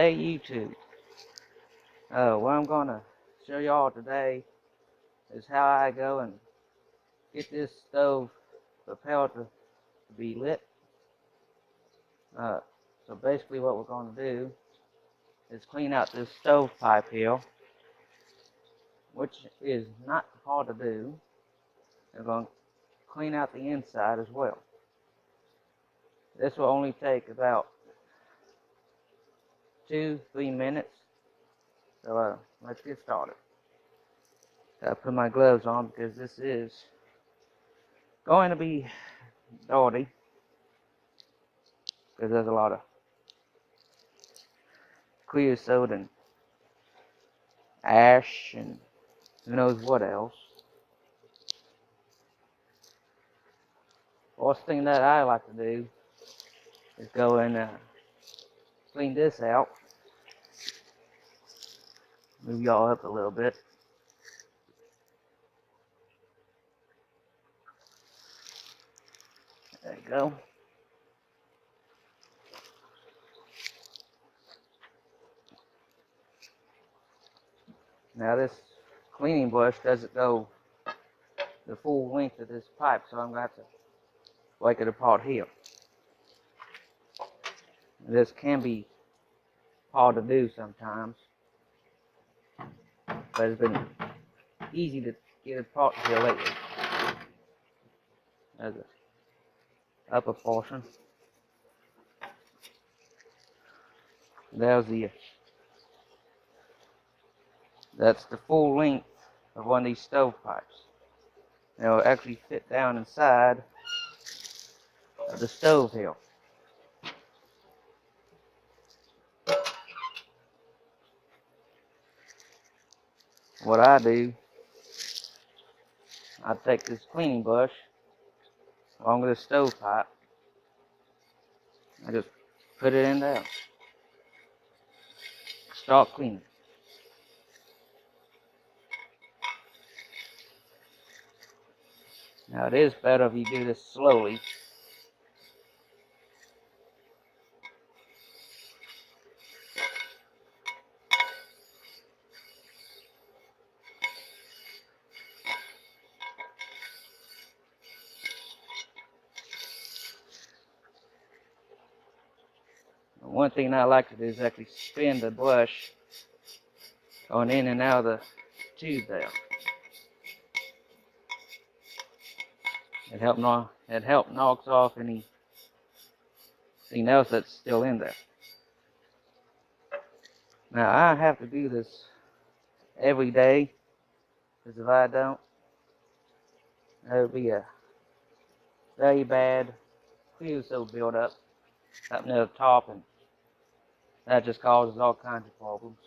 G'day YouTube. What I'm gonna show y'all today is how I go and get this stove propelled to be lit. So basically what we're gonna do is clean out this stove pipe here, which is not hard to do. We're gonna clean out the inside as well. This will only take about 2-3 minutes. So let's get started. Gotta put my gloves on because this is going to be dirty, because there's a lot of creosote and ash and who knows what else. First thing that I like to do is go and clean this out. Move y'all up a little bit. There you go. Now this cleaning brush doesn't go the full length of this pipe, so I'm going to have to break it apart here. This can be hard to do sometimes, but it's been easy to get it apart here lately. There's the upper portion. That's the full length of one of these stovepipes. It'll actually fit down inside of the stove here. What I do, I take this cleaning brush along with the stovepipe. I just put it in there. Start cleaning. Now it is better if you do this slowly. One thing I like to do is actually spin the brush on in and out of the tube there. It helps knocks off anything else that's still in there. Now I have to do this every day, because if I don't, there will be a very bad creosote buildup up near the top, and that just causes all kinds of problems.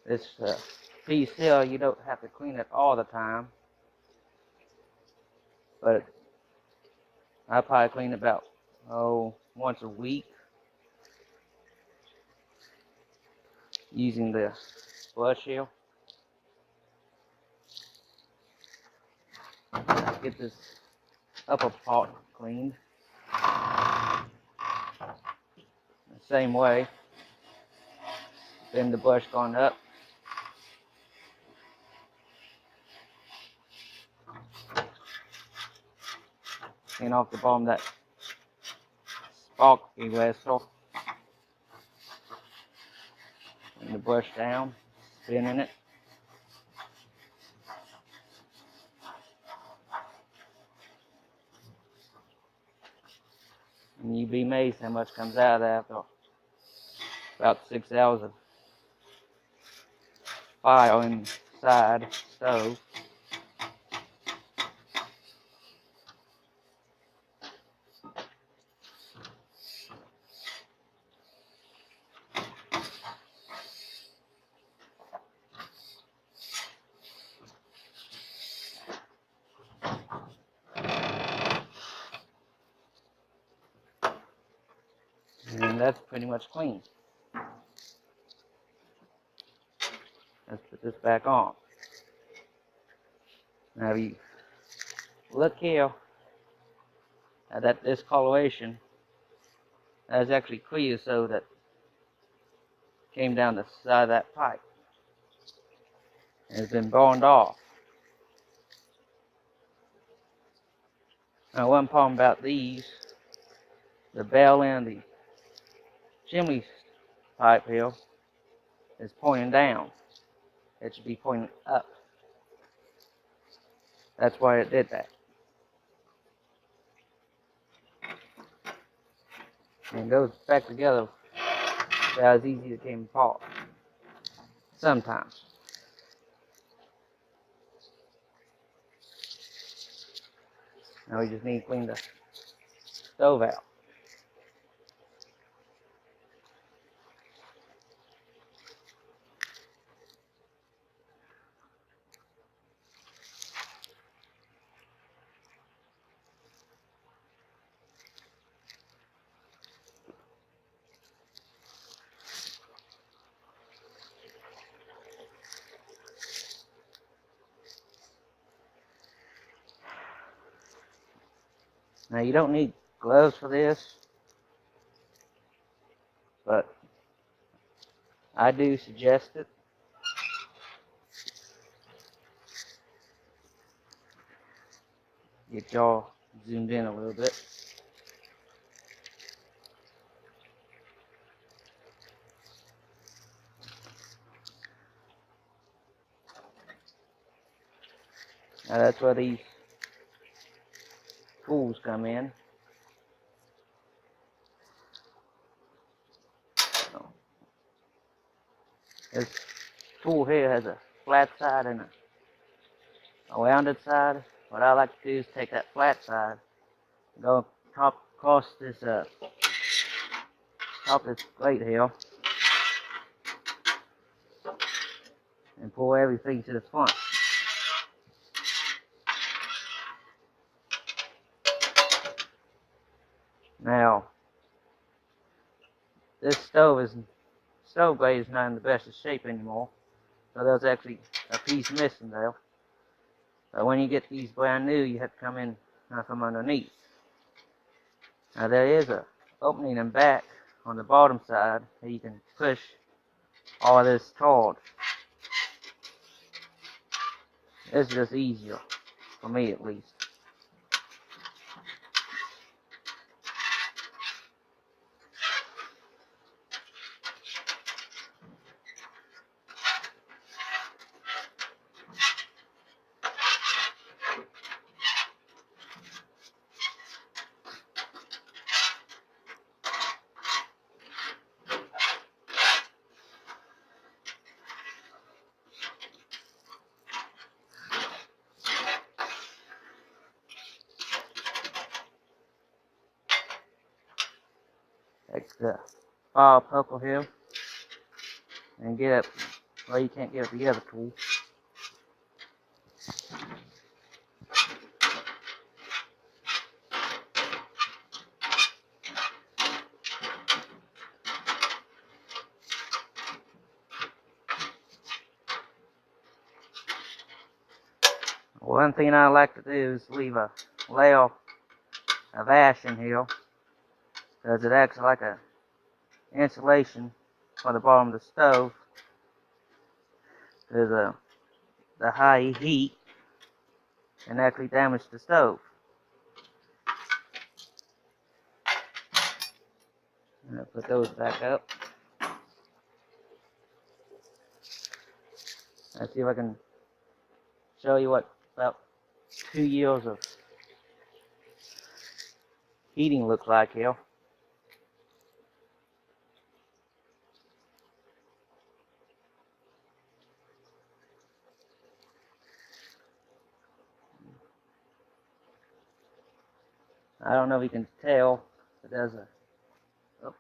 This piece here, you don't have to clean it all the time, but I probably clean it about once a week using the brush here. Get this upper part cleaned the same way. Then the brush going up. Clean off the bottom of that sparky vessel. And the brush down, spinning it. And you'd be amazed how much comes out of that after about 6 hours of fire inside the stove. And that's pretty much clean. Let's put this back on. Now if you look here, that discoloration, that is actually creosote that came down the side of that pipe and has been burned off. Now, one problem about these, the bell end of the chimney pipe here is pointing down. It should be pointing up. That's why it did that. And it goes back together about as easy as it came apart. Sometimes. Now we just need to clean the stove out. Now you don't need gloves for this, but I do suggest it. Get y'all zoomed in a little bit. Now that's where these tools come in. This tool here has a flat side and a rounded side. What I like to do is take that flat side, go across this top of this plate here, and pull everything to the front. Now, this stove blade is not in the best of shape anymore, so there's actually a piece missing there. But when you get these brand new, you have to come in from underneath. Now there is a opening in back on the bottom side that you can push all of this toward. It's just easier, for me at least. Take the file purple here and get it, well, you can't get it with the other tool. One thing I like to do is leave a layer of ash in here, because it acts like a insulation for the bottom of the stove. Because the high heat can actually damage the stove. I'll put those back up. Let's see if I can show you what about 2 years of heating looks like here. I don't know if you can tell, but there's a, oh,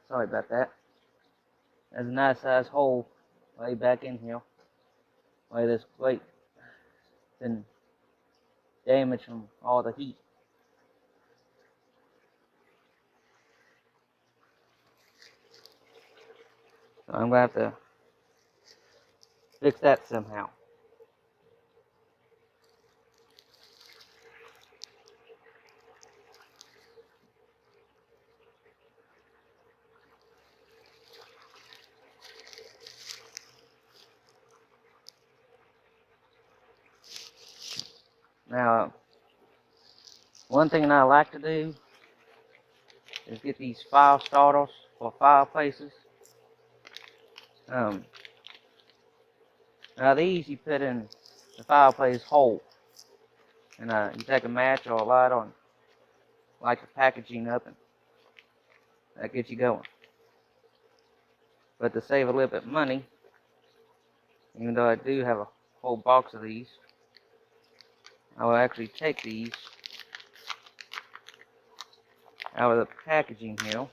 sorry about that. There's a nice sized hole way back in here, where this plate has been damaged from all the heat. So I'm going to have to fix that somehow. Now, one thing I like to do is get these fire starters for fireplaces. Now these you put in the fireplace hole, and you take a match or a light on, light the packaging up, and that gets you going. But to save a little bit of money, even though I do have a whole box of these, I will actually take these out of the packaging here.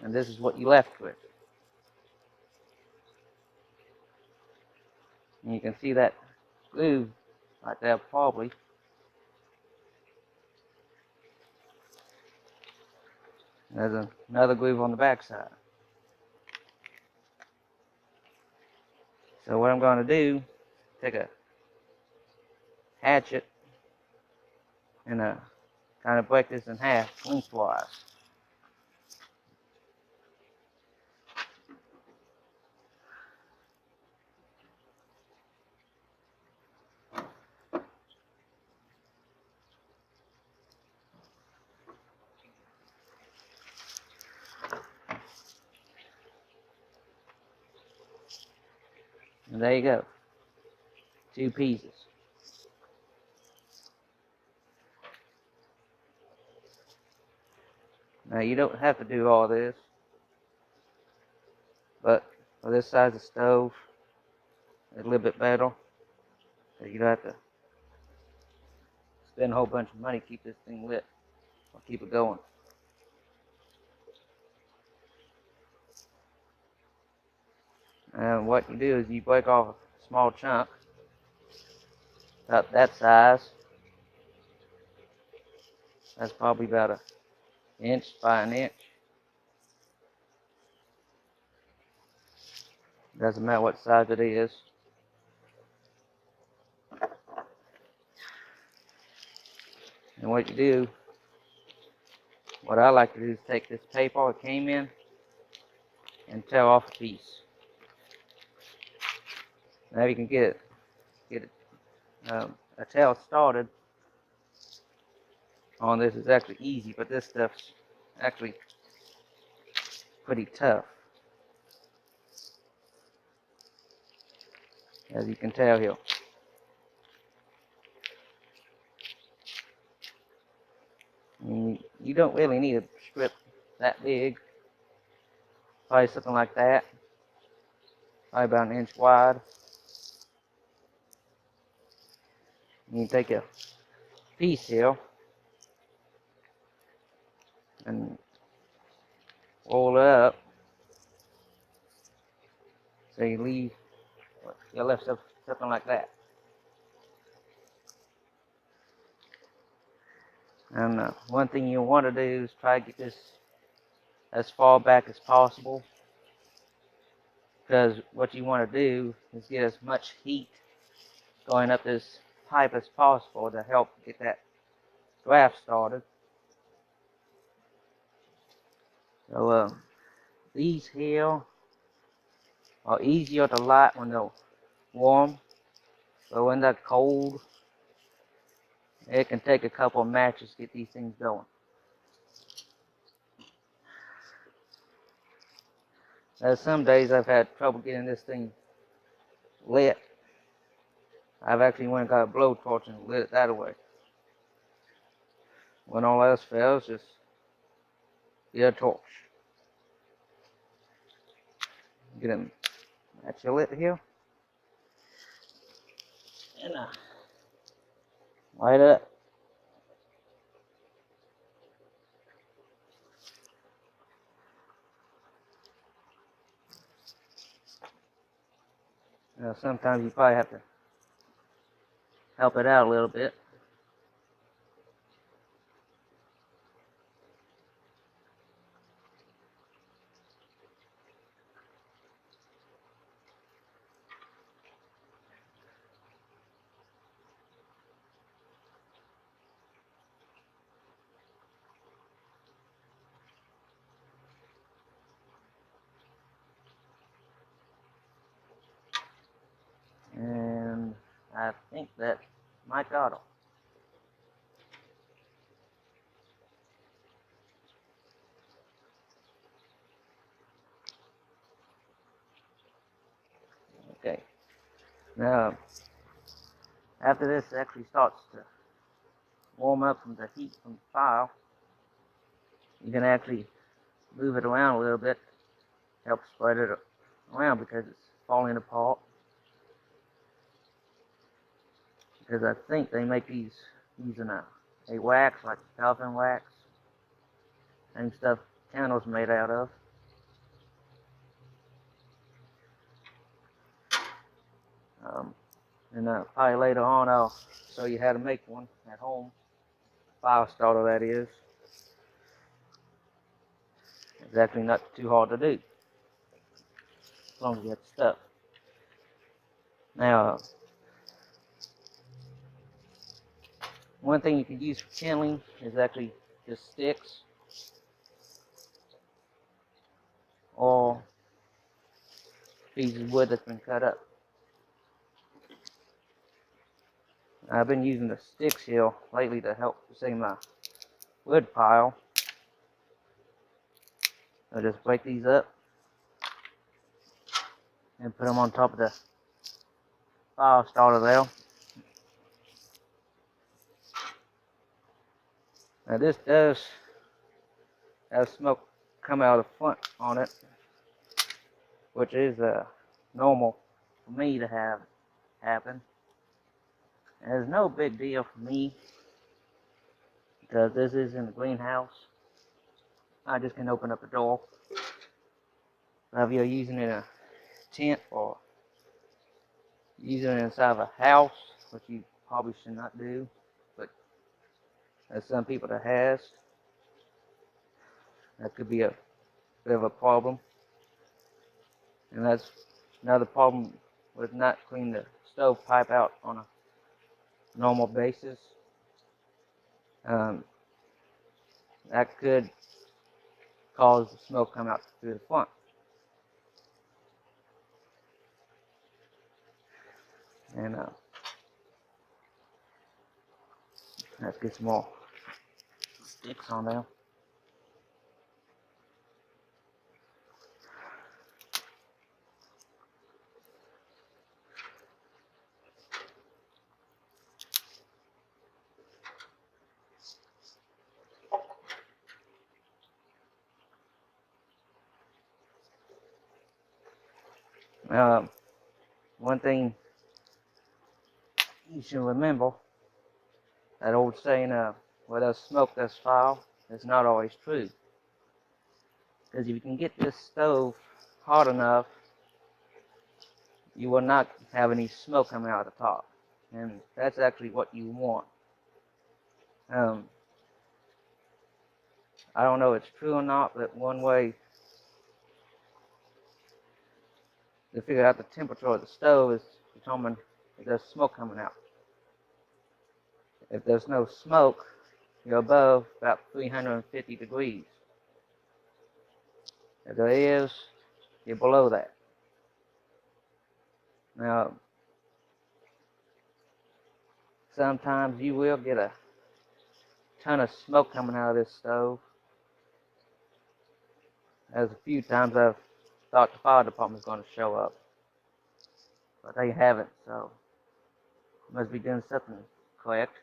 And this is what you left with. And you can see that glue right there probably. There's another glue on the back side. So what I'm going to do, take a hatchet and kind of break this in half lengthwise. And there you go, 2 pieces. Now you don't have to do all this, but for this size of stove, it's a little bit better. So you don't have to spend a whole bunch of money to keep this thing lit or keep it going. And what you do is you break off a small chunk, about that size. That's probably about an inch by an inch. Doesn't matter what size it is. And what you do, what I like to do is take this paper it came in and tear off a piece. Now you can get a tail started on this is actually easy, but this stuff's actually pretty tough, as you can tell here. You don't really need a strip that big. Probably something like that. Probably about an inch wide. You take a piece here and roll it up so you leave you left something like that. And one thing you want to do is try to get this as far back as possible, because what you want to do is get as much heat going up this pipe as possible to help get that draft started. So these here are easier to light when they're warm, but when they're cold, it can take a couple of matches to get these things going. Some days I've had trouble getting this thing lit. I've actually went and got a blowtorch and lit it that way. When all else fails, just get a torch. Get them match lit here. And light it up. Sometimes you probably have to help it out a little bit. I think that might got them. Okay. Now, after this actually starts to warm up from the heat from the fire, you can actually move it around a little bit, help spread it around because it's falling apart. Because I think they make these using a wax, like paraffin wax, and stuff candles made out of. And probably later on I'll show you how to make one at home. Fire starter, that is. It's actually not too hard to do, as long as you have the stuff. Now, one thing you can use for kindling is actually just sticks or pieces of wood that's been cut up. I've been using the sticks here lately to help see my wood pile. I'll just break these up and put them on top of the fire starter there. Now this does have smoke come out of the front on it, which is normal for me to have happen. And it's no big deal for me because this is in the greenhouse. I just can open up the door. Now if you're using it in a tent or using it inside of a house, which you probably should not do, but there's some people that has, that could be a bit of a problem. And that's another problem with not cleaning the stove pipe out on a normal basis. That could cause the smoke come out through the front. And let's get some more sticks on there. One thing you should remember, that old saying, where there's smoke there's fire, is not always true. Because if you can get this stove hot enough, you will not have any smoke coming out of the top. And that's actually what you want. I don't know if it's true or not, but one way to figure out the temperature of the stove is to determine if there's smoke coming out. If there's no smoke, you're above about 350 degrees. If there is, you're below that. Now, sometimes you will get a ton of smoke coming out of this stove. There's a few times I've thought the fire department's going to show up, but they haven't, so must be doing something correct.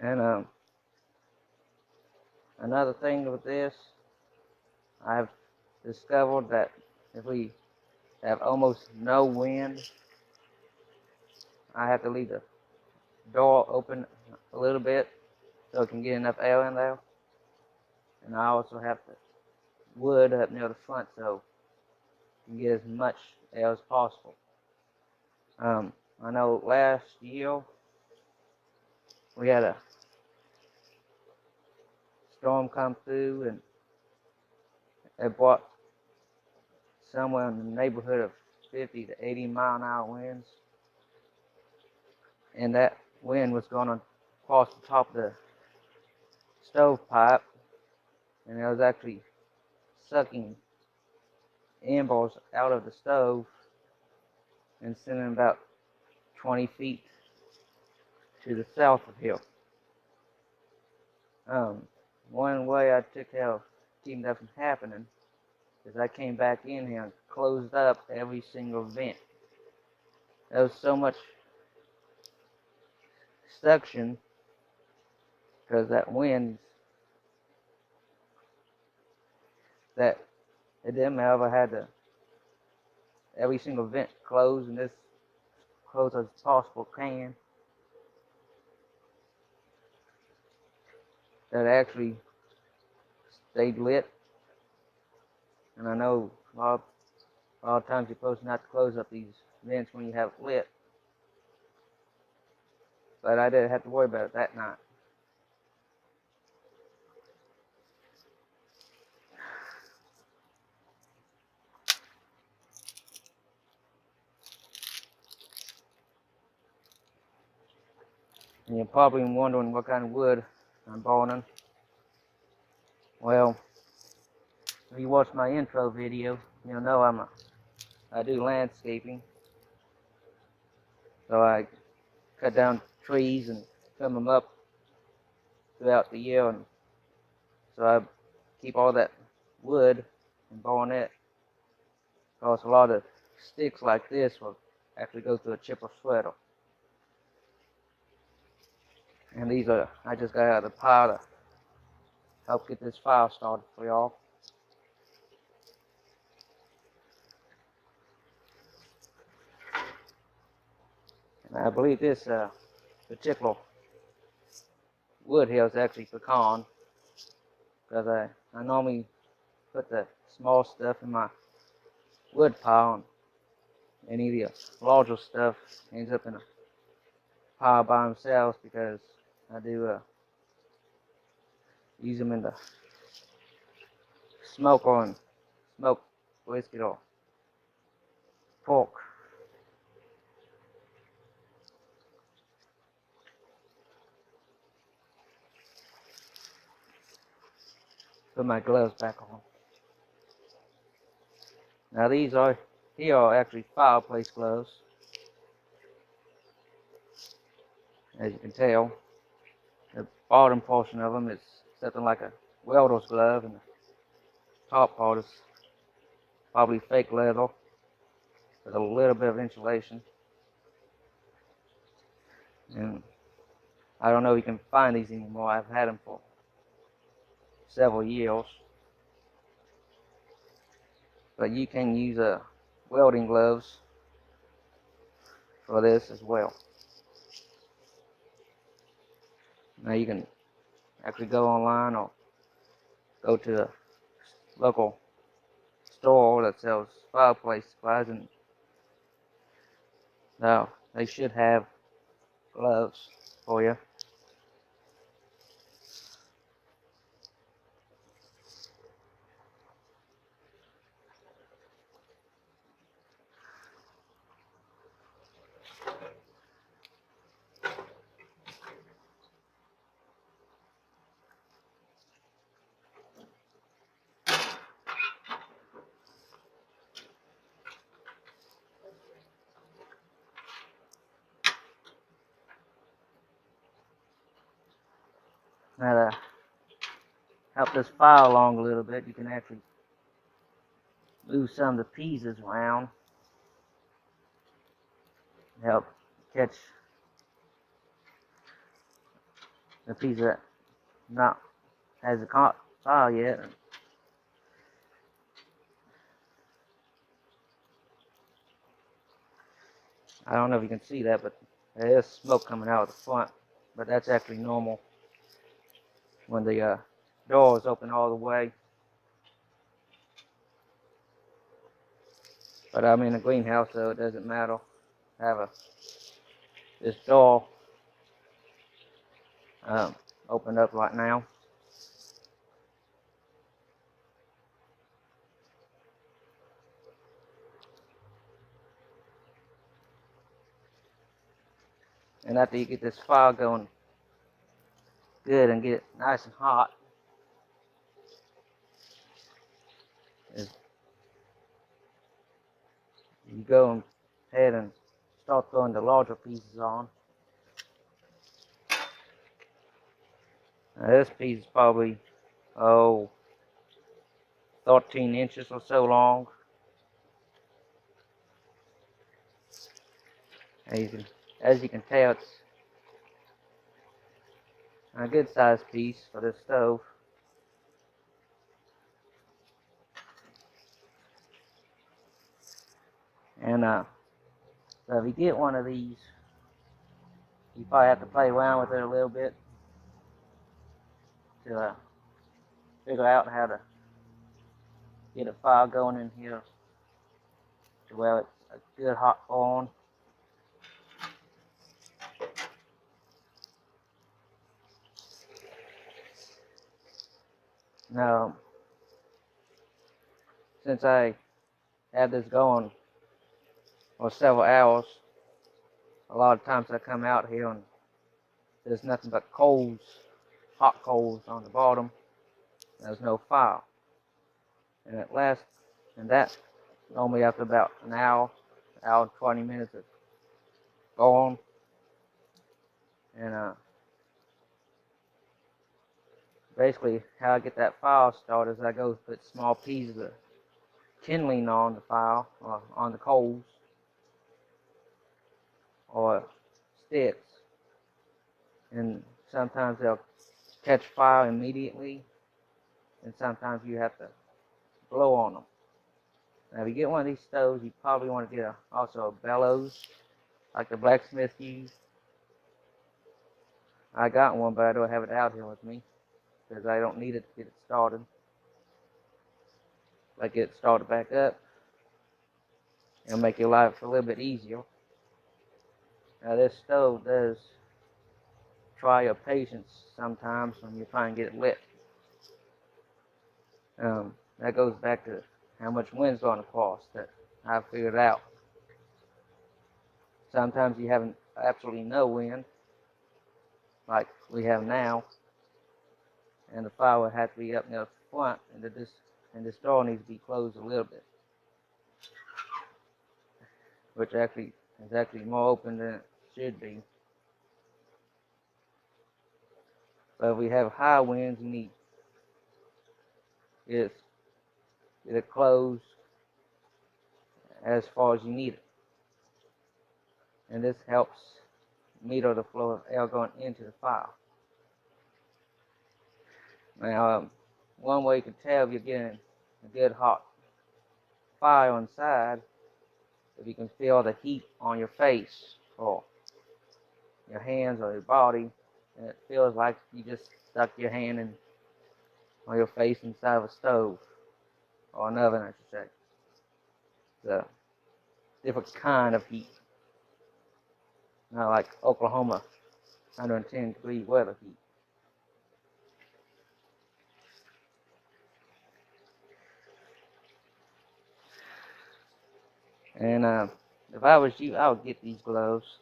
And another thing with this, I've discovered that if we have almost no wind, I have to leave the door open a little bit so it can get enough air in there. And I also have the wood up near the front so you can get as much air as possible. I know last year we had a storm come through and it brought somewhere in the neighborhood of 50 to 80 mile-an-hour winds. And that wind was going to cross the top of the stove pipe, and it was actually sucking embers out of the stove and sent them about 20 feet to the south of here. One way I took care of keeping that from happening is I came back in here and closed up every single vent. There was so much suction because that wind that it didn't matter. I had to every single vent closed and as close as possible can. That actually stayed lit. And I know a lot of times you're supposed not to close up these vents when you have it lit. But I didn't have to worry about it that night. And you're probably wondering what kind of wood I'm burning. Well, if you watch my intro video, you'll know I do landscaping. So I cut down trees and trim them up throughout the year, and so I keep all that wood and burn it. Because a lot of sticks like this will actually go through a chipper sweater. And these are, I just got out of the pile to help get this fire started for y'all. And I believe this particular wood here is actually pecan, because I normally put the small stuff in my wood pile, and any of the larger stuff ends up in a pile by themselves, because I do use them in the smoke brisket or pork. Put my gloves back on. Now these are actually fireplace gloves. As you can tell, the bottom portion of them is something like a welder's glove, and the top part is probably fake leather with a little bit of insulation. And I don't know if you can find these anymore. I've had them for several years. But you can use welding gloves for this as well. Now you can actually go online or go to a local store that sells fireplace supplies, and now they should have gloves for you. Now to help this fire along a little bit, you can actually move some of the pieces around to help catch the piece that not hasn't caught fire yet. I don't know if you can see that, but there is smoke coming out of the front, but that's actually normal when the door is open all the way. But I'm in a greenhouse, so it doesn't matter. I have this door opened up right now. And after you get this fire going good and get it nice and hot, go ahead and start throwing the larger pieces on. Now this piece is probably 13 inches or so long. As you can tell, it's a good sized piece for this stove. And so if you get one of these, you probably have to play around with it a little bit to figure out how to get a fire going in here to where it's a good hot burn. Now, since I have this going for several hours, a lot of times I come out here and there's nothing but coals, hot coals on the bottom. There's no fire. And that normally after about an hour and 20 minutes it's gone. And basically how I get that fire started is I go put small pieces of kindling on the fire, or on the coals, or sticks. And sometimes they'll catch fire immediately, and sometimes you have to blow on them. Now if you get one of these stoves, you probably want to get also a bellows, like the blacksmith used. I got one, but I don't have it out here with me, because I don't need it to get it started. If I get it started back up, it'll make your life a little bit easier. Now this stove does try your patience sometimes when you're trying to get it lit. That goes back to how much wind's going to cost that I've figured out. Sometimes you have absolutely no wind, like we have now, and the fire will have to be up near the front, and this door needs to be closed a little bit, which actually is more open than it should be. So if we have high winds, you need get it closed as far as you need it, and this helps meter the flow of air going into the fire. Now, one way you can tell if you're getting a good hot fire inside, if you can feel the heat on your face or your hands or your body, and it feels like you just stuck your hand in on your face inside of a stove, or an oven, I should say. It's a different kind of heat, not like Oklahoma 110-degree weather heat. And if I was you, I would get these gloves,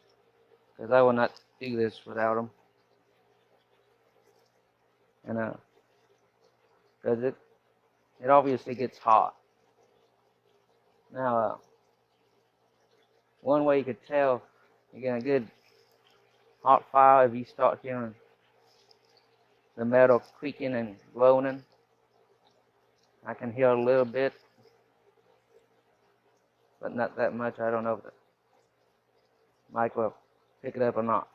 because I will not do this without them. And because it obviously gets hot. Now, one way you could tell you're getting a good hot fire if you start hearing the metal creaking and groaning. I can hear a little bit, but not that much. I don't know if the mic will pick it up or not.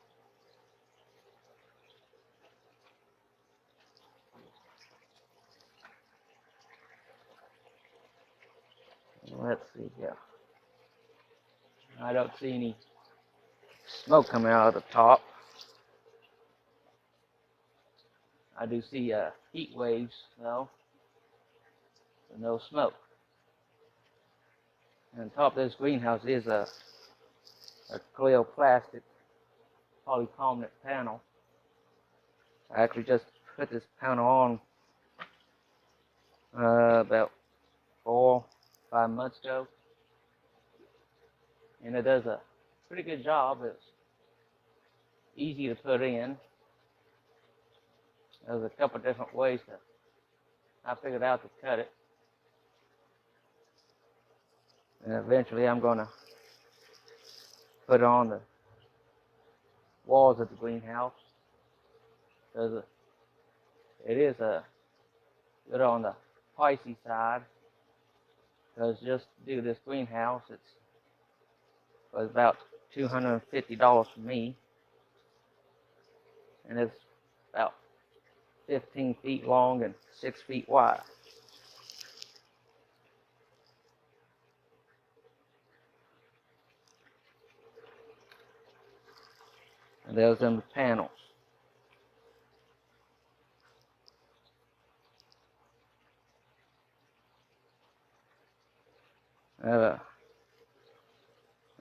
Let's see here. I don't see any smoke coming out of the top. I do see heat waves, though, but no smoke. And on top of this greenhouse is a clear plastic polycarbonate panel. I actually just put this panel on about 4 or 5 months ago, and it does a pretty good job. It's easy to put in. There's a couple different ways that I figured out to cut it, and eventually I'm going to put it on the walls of the greenhouse, because it is a bit on the pricey side. Because just to do this greenhouse, it was about $250 for me, and it's about 15 feet long and 6 feet wide. And there's them panels.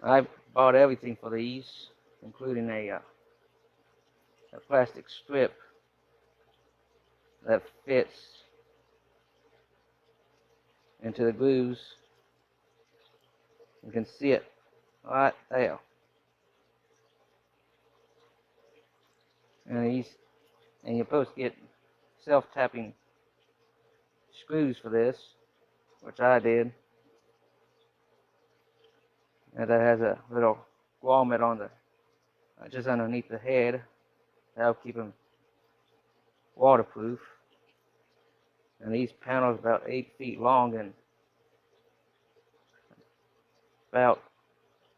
I bought everything for these, including a plastic strip that fits into the grooves. You can see it right there. And you're supposed to get self-tapping screws for this, which I did. And that has a little grommet on the just underneath the head. That'll keep them waterproof. And these panels are about 8 feet long and about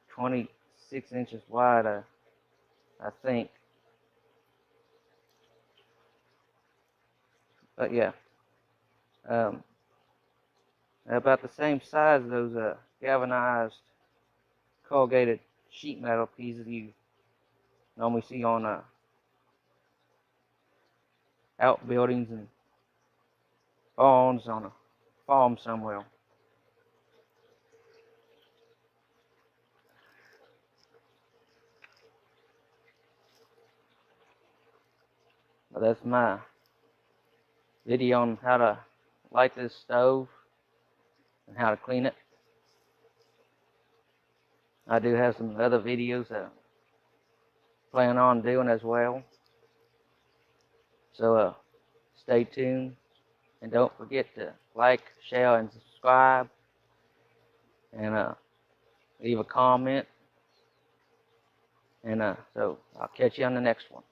26 inches wide, I think. But yeah, about the same size as those galvanized corrugated sheet metal pieces you normally see on outbuildings and barns on a farm somewhere. But that's my video on how to light this stove and how to clean it. I do have some other videos that I plan on doing as well. So stay tuned, and don't forget to like, share, and subscribe, and leave a comment. And so I'll catch you on the next one.